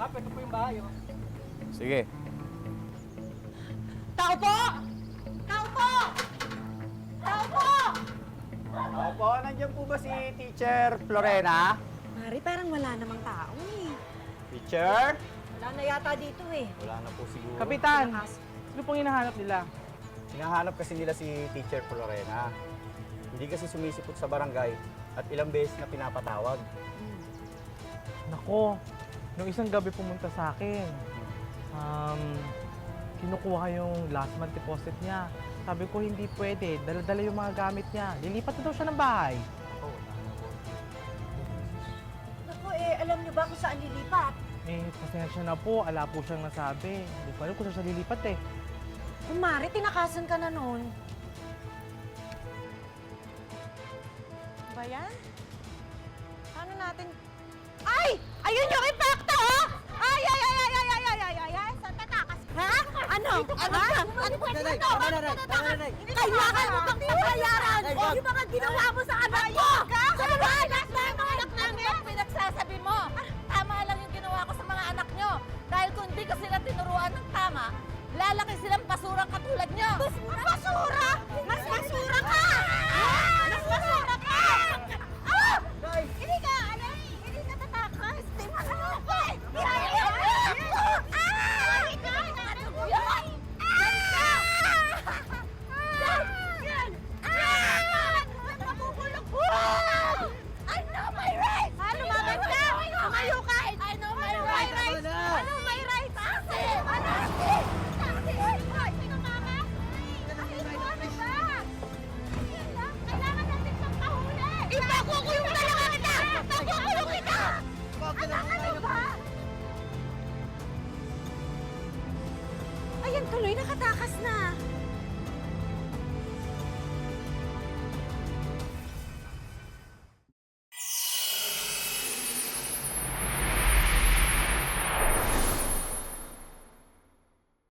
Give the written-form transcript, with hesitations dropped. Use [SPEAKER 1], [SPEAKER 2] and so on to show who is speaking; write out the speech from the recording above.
[SPEAKER 1] Map, ito po yung bahay, oh.
[SPEAKER 2] Sige.
[SPEAKER 3] Tao po! Tao po! Tao po!
[SPEAKER 2] Opo, nandiyan po ba si Teacher Florena?
[SPEAKER 3] Mari, parang wala namang tao eh.
[SPEAKER 2] Teacher?
[SPEAKER 3] Wala na yata dito eh.
[SPEAKER 2] Wala na po siguro.
[SPEAKER 1] Kapitan, ano pong hinahanap nila?
[SPEAKER 2] Hinahanap kasi nila si Teacher Florena. Hindi kasi sumisipot sa barangay at ilang beses na pinapatawag.
[SPEAKER 1] Nako, nung isang gabi pumunta sa akin. Kinukuha yung last month deposit niya. Sabi ko hindi pwede, dala-dala yung mga gamit niya. Lilipat na daw siya ng bahay.
[SPEAKER 3] Naku eh, alam niyo ba kung saan lilipat?
[SPEAKER 1] Eh, pasensya na po, ala po siyang nasabi. Hindi ko alam kung saan siya lilipat eh.
[SPEAKER 3] Kung Mari, tinakasan ka na noon. Ba yan? Paano natin... Ay! Ayun yung impacto, oh! Ay, ay, ay, ay, ay, ay, ay, ay, ay, ay, saan tatakas? Ha? Ano? Ano ba? Ano ba dito? Kailangan mo bang papayaran yung mga ginawa mo sa anak ko? Ano ba? Lahat na yung mga anak namin?
[SPEAKER 4] Ano pinagsasabi mo? Tama lang yung ginawa ko sa mga anak nyo. Dahil kung di ko sila tinuruan ng tama, lalaki silang basurang katulad nyo.
[SPEAKER 3] Basura! Mas basura ka! Mas basura ka! Ah! Hindi ka, alay! Hindi ka tatakas! Tinakasan ka!
[SPEAKER 4] I know my rights!
[SPEAKER 3] Lumabas ka! Tumayo ka!
[SPEAKER 4] I know my rights!
[SPEAKER 3] Ano may rights?
[SPEAKER 4] Kasi!
[SPEAKER 3] Ano? Kasi! Hoy! Sino mama? Ano ba? Yan lang. Kailangan natin siyang mahuli! Ipakukulong na lang kita! Ipakukulong kita! Ano ba? Ayan tuloy, nakatakas na.